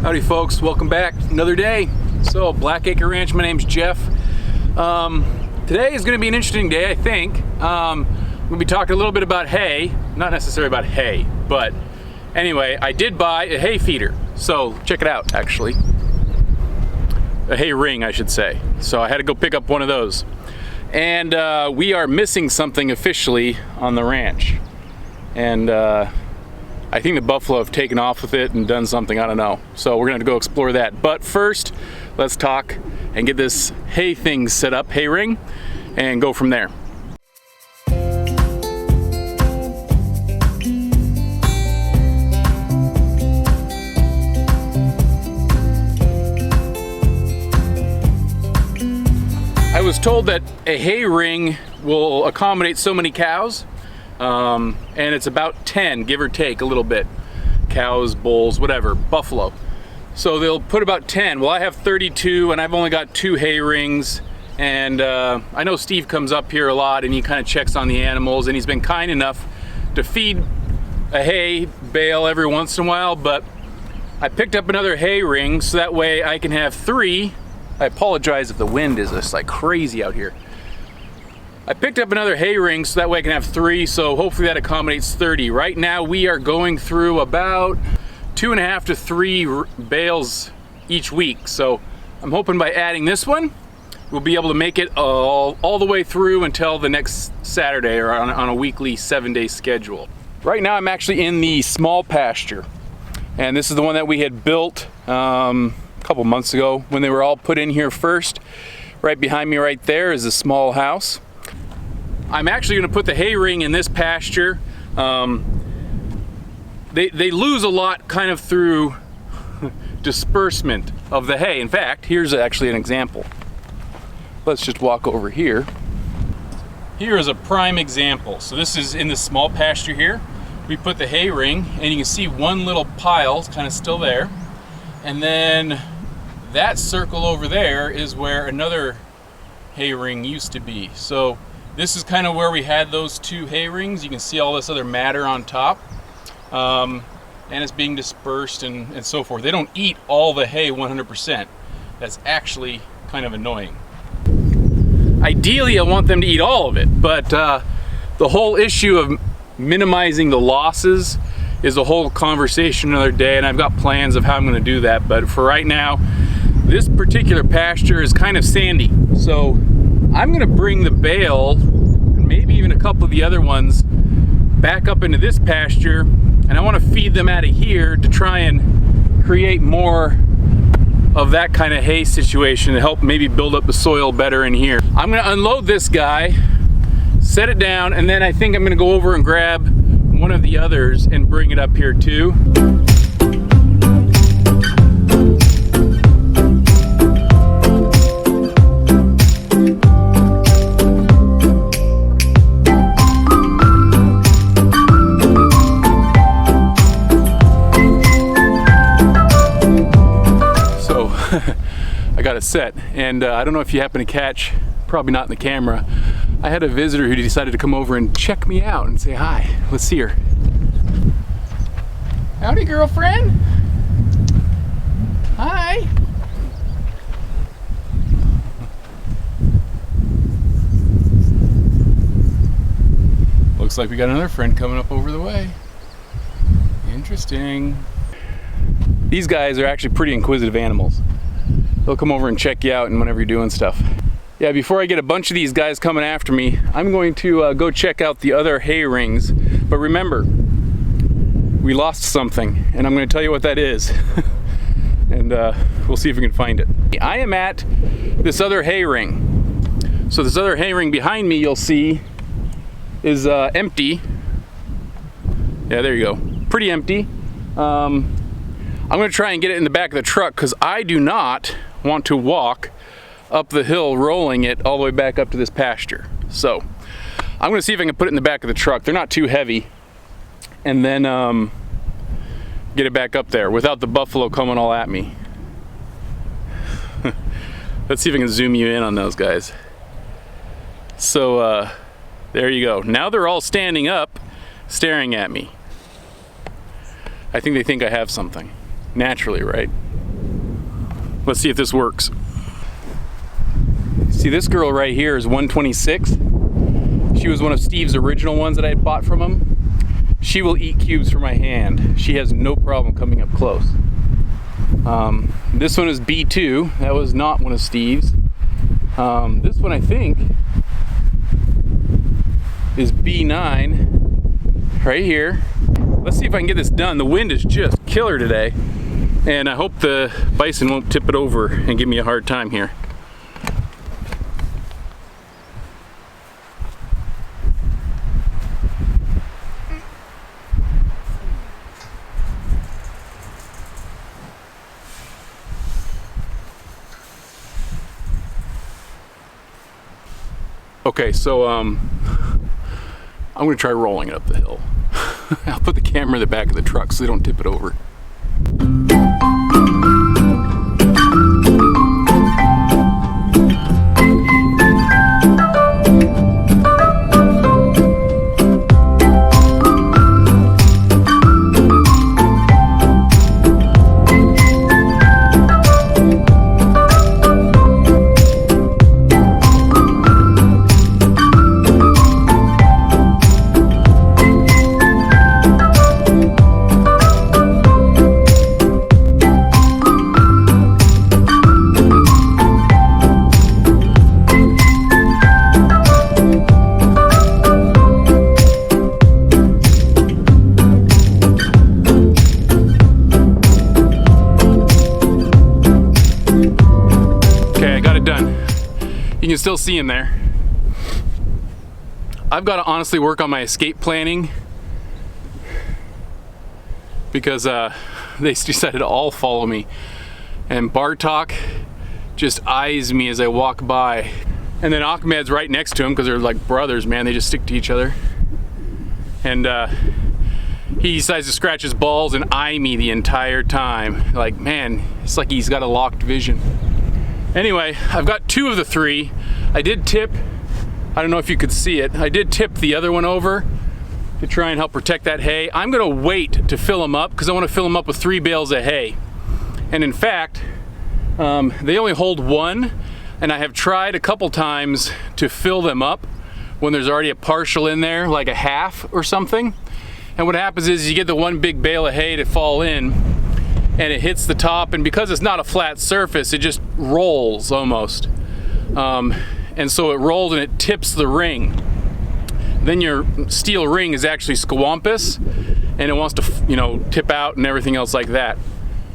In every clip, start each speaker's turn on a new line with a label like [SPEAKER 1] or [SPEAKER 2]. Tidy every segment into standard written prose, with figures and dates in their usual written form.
[SPEAKER 1] Howdy folks, welcome back. Another day. So, Blackacre Ranch, my name's Jeff. Today is going to be an interesting day, I think. We'll be talking a little bit about hay. Not necessarily about hay, but anyway, I did buy a hay feeder. So, check it out, actually. A hay ring, I should say. So I had to go pick up one of those. And we are missing something officially on the ranch. And I think the buffalo have taken off with it and done something, I don't know. So we're gonna go explore that. But first, let's talk and get this hay thing set up, hay ring, and go from there. I was told that a hay ring will accommodate so many cows, and it's about 10, give or take a little bit. Cows, bulls, whatever, buffalo. So they'll put about 10. Well, I have 32 and I've only got 2 hay rings. And I know Steve comes up here a lot and he kind of checks on the animals, and he's been kind enough to feed a hay bale every once in a while, but I picked up another hay ring so that way I can have 3. I apologize if the wind is just like crazy out here. I picked up another hay ring so that way I can have 3, so hopefully that accommodates 30. Right now we are going through about 2.5 to 3 bales each week. So I'm hoping by adding this one, we'll be able to make it all the way through until the next Saturday, or on a weekly 7-day schedule. Right now I'm actually in the small pasture. And this is the one that we had built a couple months ago when they were all put in here first. Right behind me right there is a small house. I'm actually going to put the hay ring in this pasture. They lose a lot kind of through disbursement of the hay. In fact, here's actually an example. Let's just walk over here. Here is a prime example. So this is in the small pasture here. We put the hay ring and you can see one little pile kind of still there. And then that circle over there is where another hay ring used to be. So this is kind of where we had those 2 hay rings. You can see all this other matter on top. And it's being dispersed and so forth. They don't eat all the hay 100%. That's actually kind of annoying. Ideally, I want them to eat all of it, but the whole issue of minimizing the losses is a whole conversation another day, and I've got plans of how I'm going to do that. But for right now, this particular pasture is kind of sandy, so I'm going to bring the bale, and maybe even a couple of the other ones, back up into this pasture, and I want to feed them out of here to try and create more of that kind of hay situation to help maybe build up the soil better in here. I'm going to unload this guy, set it down, and then I think I'm going to go over and grab one of the others and bring it up here too. So I got it set, and I don't know if you happen to catch, probably not in the camera, I had a visitor who decided to come over and check me out and say hi. Let's see her. Howdy, girlfriend. Hi. Looks like we got another friend coming up over the way. Interesting. These guys are actually pretty inquisitive animals. They'll come over and check you out and whenever you're doing stuff. Yeah, before I get a bunch of these guys coming after me, I'm going to go check out the other hay rings. But remember, we lost something, and I'm going to tell you what that is. And we'll see if we can find it. I am at this other hay ring. So this other hay ring behind me, you'll see, is empty. Yeah, there you go. Pretty empty. I'm going to try and get it in the back of the truck because I do not want to walk up the hill rolling it all the way back up to this pasture. So I'm gonna see if I can put it in the back of the truck. They're not too heavy, and then get it back up there without the buffalo coming all at me. Let's see if I can zoom you in on those guys. So there you go. Now they're all standing up staring at me. I think they think I have something naturally, right? Let's see if this works. See, this girl right here is 126. She was one of Steve's original ones that I had bought from him. She will eat cubes from my hand. She has no problem coming up close. This one is B2. That was not one of Steve's. This one I think is B9 right here. Let's see if I can get this done. The wind is just killer today, and I hope the bison won't tip it over and give me a hard time here. Okay, so I'm gonna try rolling it up the hill. I'll put the camera in the back of the truck so they don't tip it over. You can still see him there. I've got to honestly work on my escape planning because they decided to all follow me, and Bartok just eyes me as I walk by, and then Ahmed's right next to him because they're like brothers, man. They just stick to each other, and he decides to scratch his balls and eye me the entire time. Like, man, it's like he's got a locked vision. Anyway, I've got 2 of the 3. I did tip, I don't know if you could see it, I did tip the other one over to try and help protect that hay. I'm gonna wait to fill them up because I want to fill them up with 3 bales of hay. And in fact, they only hold 1, and I have tried a couple times to fill them up when there's already a partial in there, like a half or something. And what happens is you get the 1 big bale of hay to fall in, and it hits the top, and because it's not a flat surface, it just rolls almost. And so it rolls and it tips the ring. Then your steel ring is actually squampus, and it wants to, you know, tip out and everything else like that.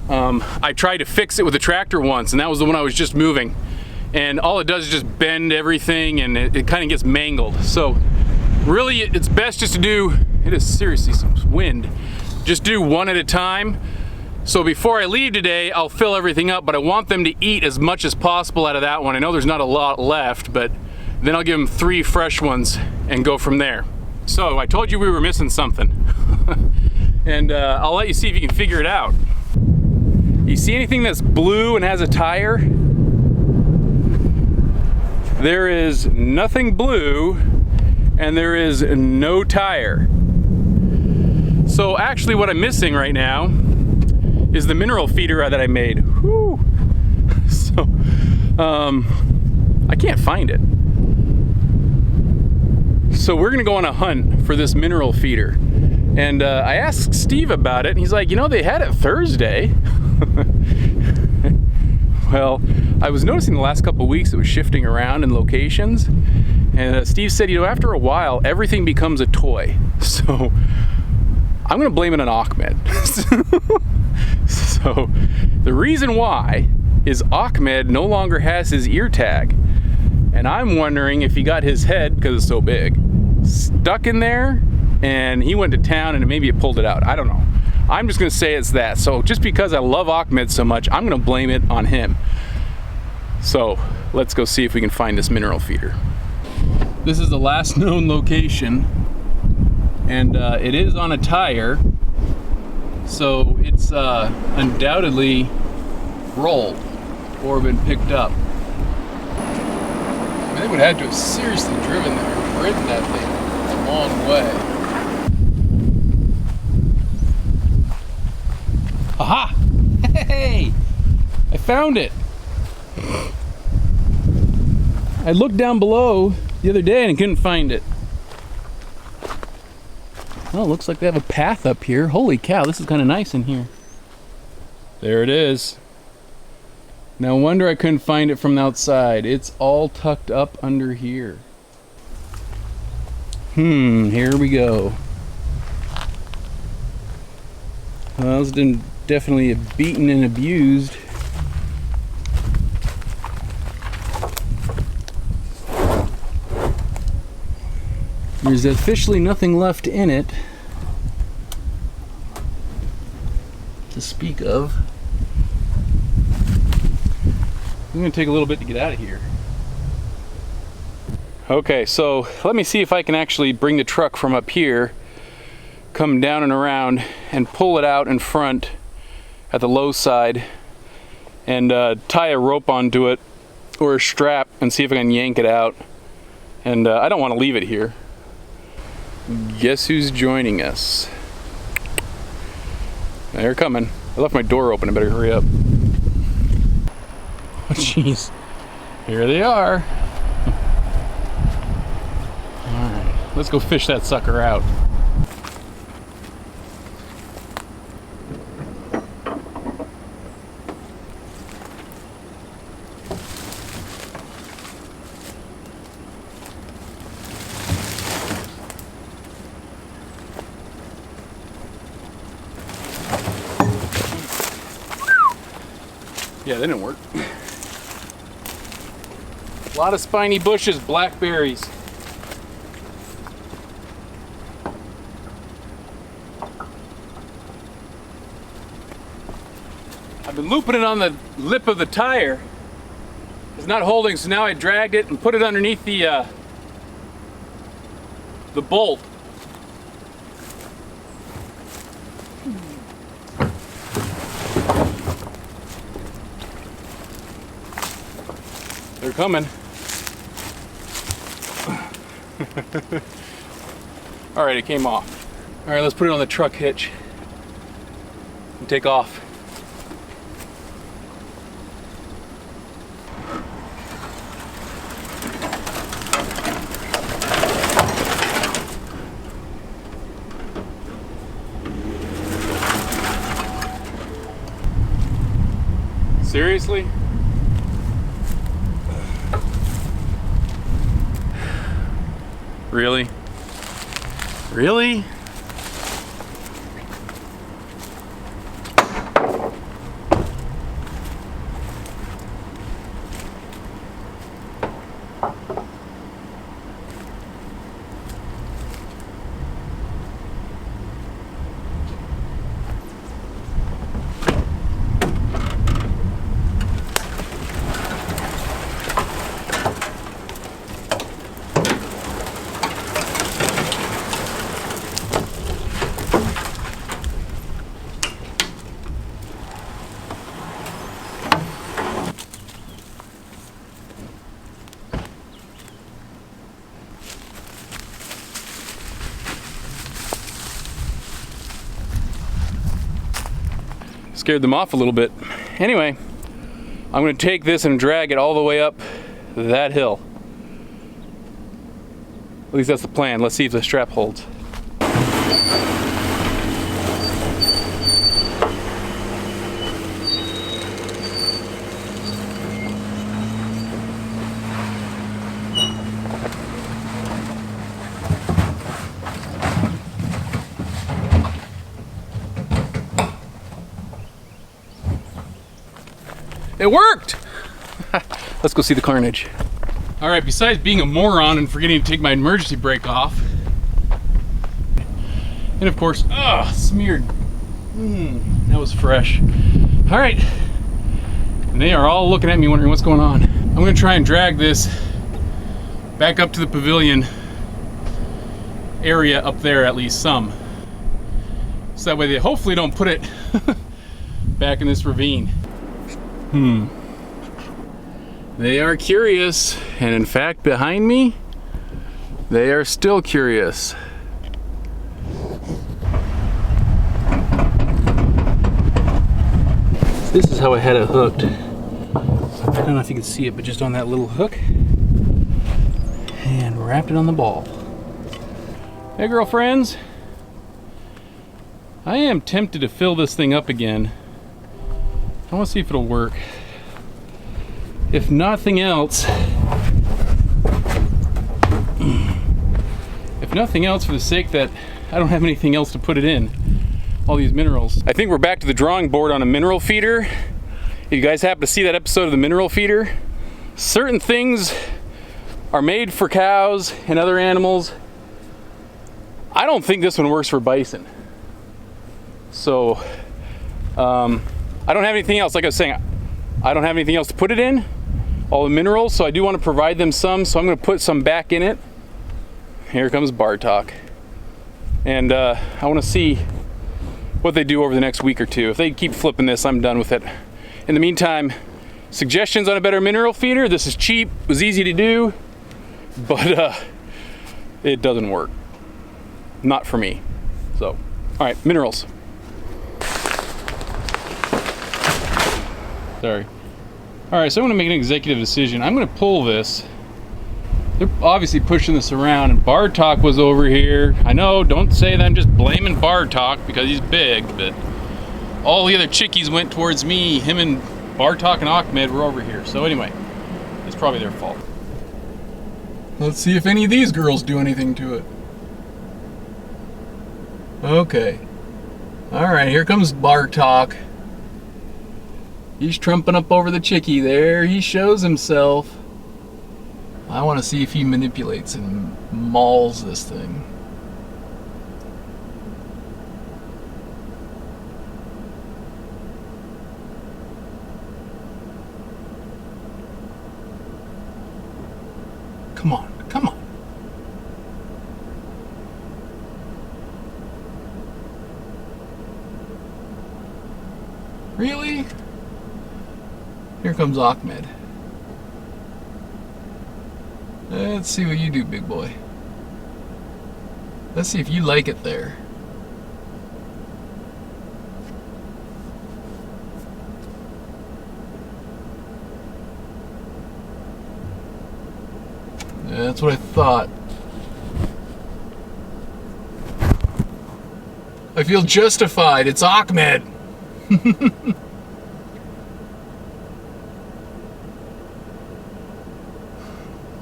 [SPEAKER 1] I tried to fix it with a tractor once, and that was the one I was just moving. And all it does is just bend everything, and it kind of gets mangled. So really, it's best just to do, it is seriously some wind, just do 1 at a time. So before I leave today, I'll fill everything up, but I want them to eat as much as possible out of that one. I know there's not a lot left, but then I'll give them 3 fresh ones and go from there. So I told you we were missing something. And I'll let you see if you can figure it out. You see anything that's blue and has a tire? There is nothing blue, and there is no tire. So actually what I'm missing right now is the mineral feeder that I made. Whew. So, I can't find it. So we're gonna go on a hunt for this mineral feeder. And I asked Steve about it, and he's like, you know, they had it Thursday. Well, I was noticing the last couple of weeks it was shifting around in locations. And Steve said, you know, after a while, everything becomes a toy. So I'm gonna blame it on Ahmed. So the reason why is Ahmed no longer has his ear tag, and I'm wondering if he got his head, because it's so big, stuck in there, and he went to town and maybe it pulled it out. I don't know. I'm just gonna say it's that. So just because I love Ahmed so much, I'm gonna blame it on him. So let's go see if we can find this mineral feeder. This is the last known location, and it is on a tire. So it's undoubtedly rolled or been picked up. I mean, they would have had to have seriously driven there and ridden that thing a long way. Aha! Hey! I found it! I looked down below the other day and I couldn't find it. Oh, it looks like they have a path up here. Holy cow, this is kind of nice in here. There it is. No wonder I couldn't find it from the outside. It's all tucked up under here. Here we go. Well, it's been definitely beaten and abused. There's officially nothing left in it to speak of. I'm gonna take a little bit to get out of here. Okay, so let me see if I can actually bring the truck from up here, come down and around, and pull it out in front at the low side, and tie a rope onto it or a strap and see if I can yank it out. And I don't want to leave it here. Guess who's joining us? They're coming. I left my door open, I better hurry up. Oh jeez, here they are. Alright, let's go fish that sucker out. Yeah, that didn't work. A lot of spiny bushes, blackberries. I've been looping it on the lip of the tire. It's not holding, so now I dragged it and put it underneath the bolt. They're coming. All right, it came off. All right, let's put it on the truck hitch and take off. Seriously? Really? Really? Scared them off a little bit. Anyway, I'm going to take this and drag it all the way up that hill. At least that's the plan. Let's see if the strap holds. It worked! Let's go see the carnage. All right, besides being a moron and forgetting to take my emergency brake off, and of course, smeared. That was fresh. All right, and they are all looking at me wondering what's going on. I'm gonna try and drag this back up to the pavilion area up there, at least some. So that way they hopefully don't put it back in this ravine. They are curious, and in fact, behind me, they are still curious. This is how I had it hooked. I don't know if you can see it, but just on that little hook. And wrapped it on the ball. Hey girlfriends. I am tempted to fill this thing up again. I want to see if it'll work. If nothing else, for the sake that I don't have anything else to put it in, all these minerals. I think we're back to the drawing board on a mineral feeder. If you guys happen to see that episode of the mineral feeder, certain things are made for cows and other animals. I don't think this one works for bison. So, I don't have anything else. Like I was saying, I don't have anything else to put it in. All the minerals, so I do want to provide them some, so I'm going to put some back in it. Here comes Bartok. And I want to see what they do over the next week or two. If they keep flipping this, I'm done with it. In the meantime, suggestions on a better mineral feeder. This is cheap, was easy to do, but it doesn't work. Not for me. So, all right, minerals. Sorry. All right, so I'm gonna make an executive decision. I'm gonna pull this. They're obviously pushing this around, and Bartok was over here. I know, don't say that I'm just blaming Bartok because he's big, but all the other chickies went towards me. Him and Bartok and Ahmed were over here. So anyway, it's probably their fault. Let's see if any of these girls do anything to it. Okay. All right, here comes Bartok. He's trumping up over the chickie there. He shows himself. I want to see if he manipulates and mauls this thing. Come on, come on. Really? Here comes Ahmed. Let's see what you do, big boy. Let's see if you like it there. Yeah, that's what I thought. I feel justified. It's Ahmed.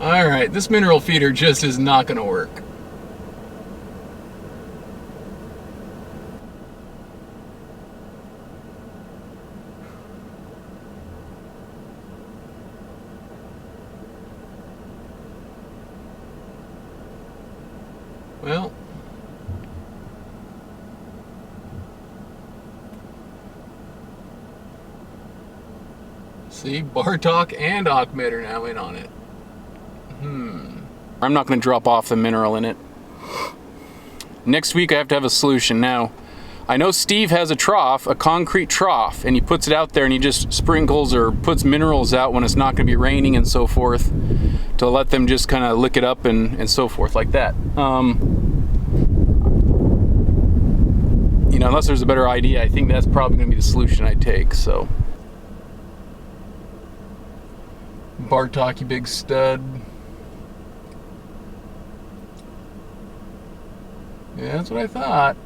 [SPEAKER 1] Alright, this mineral feeder just is not going to work. Well, see, Bartok and Ahmed are now in on it. I'm not going to drop off the mineral in it. Next week I have to have a solution. Now, I know Steve has a trough, a concrete trough, and he puts it out there and he just sprinkles or puts minerals out when it's not going to be raining and so forth to let them just kind of lick it up and so forth like that. You know, unless there's a better idea, I think that's probably going to be the solution I take, so. Bartok, you big stud. Yeah, that's what I thought.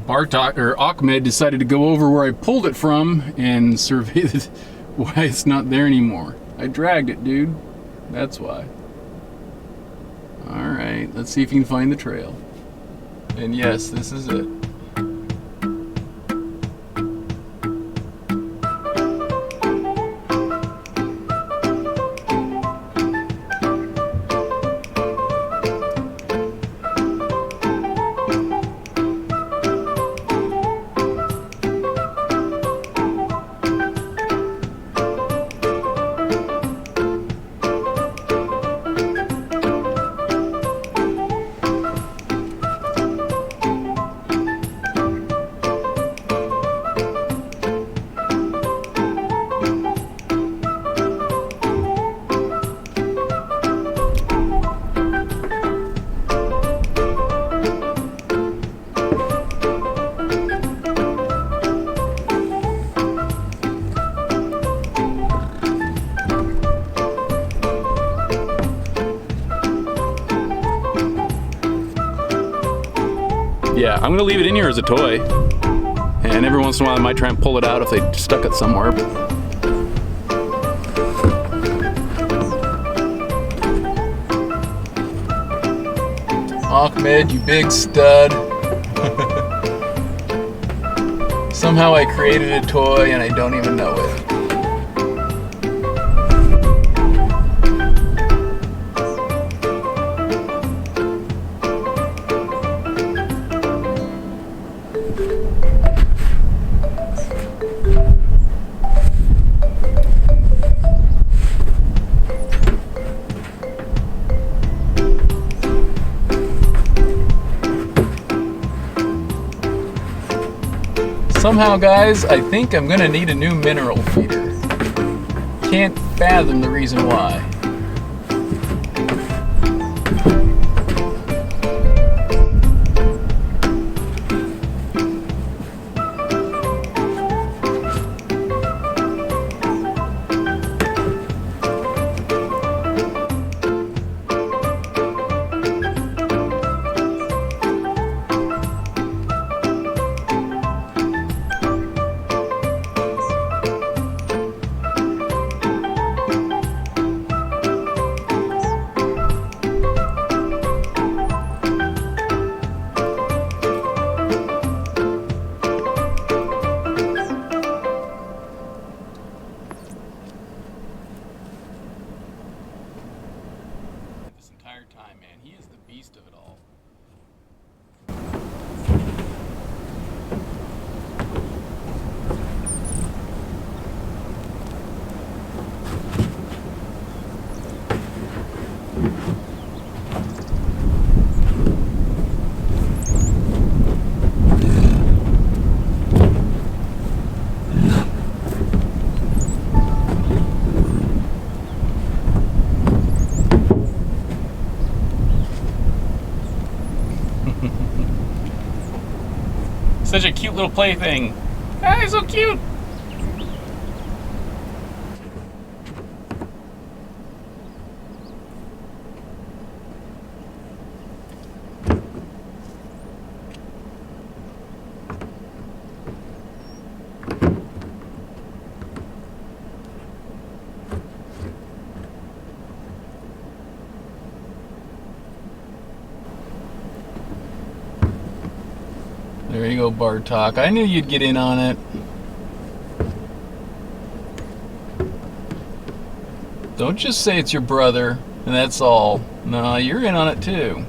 [SPEAKER 1] Bartok, or Ahmed, decided to go over where I pulled it from and survey why it's not there anymore. I dragged it, dude. That's why. Alright, let's see if you can find the trail. And yes, this is it. Yeah, I'm gonna leave it in here as a toy. And every once in a while I might try and pull it out if they stuck it somewhere. Ahmed, you big stud. Somehow I created a toy and I don't even know it. Somehow, guys, I think I'm gonna need a new mineral feeder. Can't fathom the reason why. Time, man. He is the beast of it all. Such a cute little plaything. Ah, he's so cute. There you go, Bartok. I knew you'd get in on it. Don't just say it's your brother and that's all. No, you're in on it too.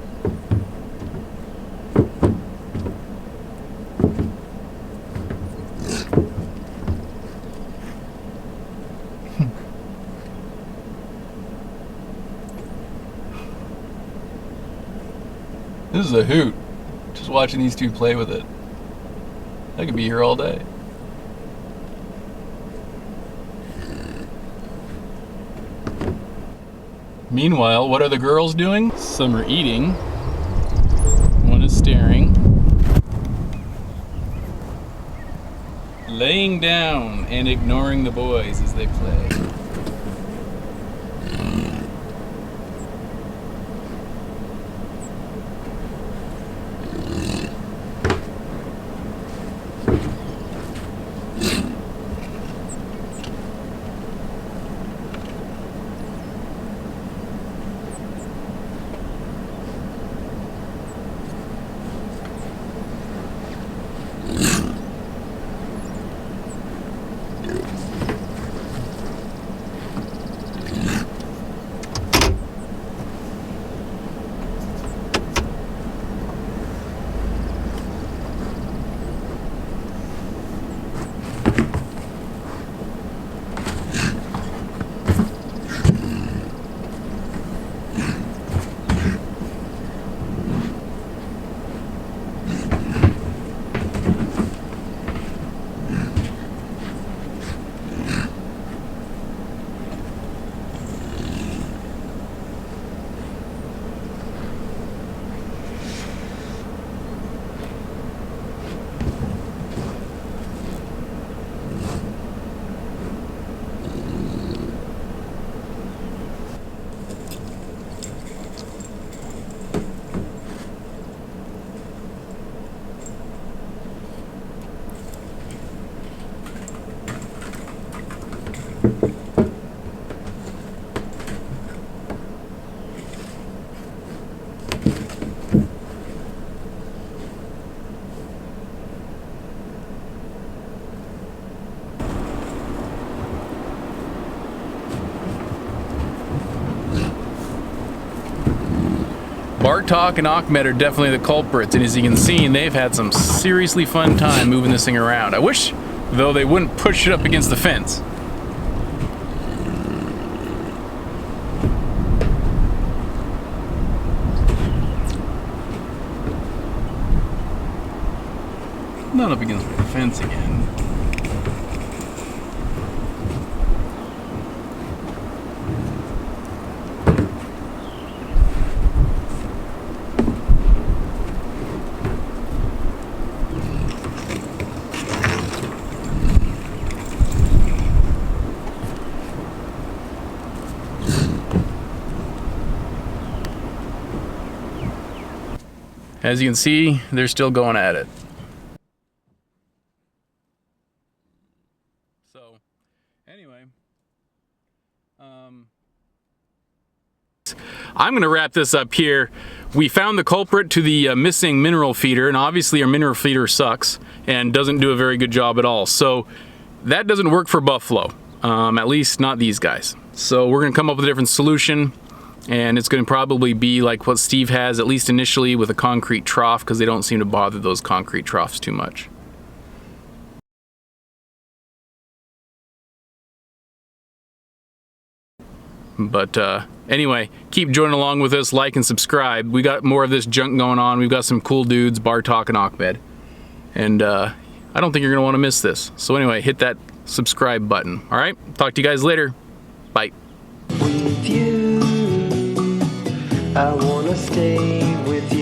[SPEAKER 1] This is a hoot. Just watching these two play with it. I could be here all day. Meanwhile, what are the girls doing? Some are eating. One is staring. Laying down and ignoring the boys as they play. Bartok and Ahmed are definitely the culprits, and as you can see, they've had some seriously fun time moving this thing around. I wish, though, they wouldn't push it up against the fence. Not up against the fence again. As you can see, they're still going at it. So, anyway, I'm going to wrap this up here. We found the culprit to the missing mineral feeder, and obviously our mineral feeder sucks and doesn't do a very good job at all. So that doesn't work for buffalo, at least not these guys. So we're going to come up with a different solution. And it's going to probably be like what Steve has, at least initially, with a concrete trough, because they don't seem to bother those concrete troughs too much. But anyway, keep joining along with us, like and subscribe. We got more of this junk going on. We've got some cool dudes, Bartok and Ahmed. And I don't think you're going to want to miss this. So anyway, hit that subscribe button. All right, talk to you guys later. Bye.
[SPEAKER 2] With you, I wanna stay with you.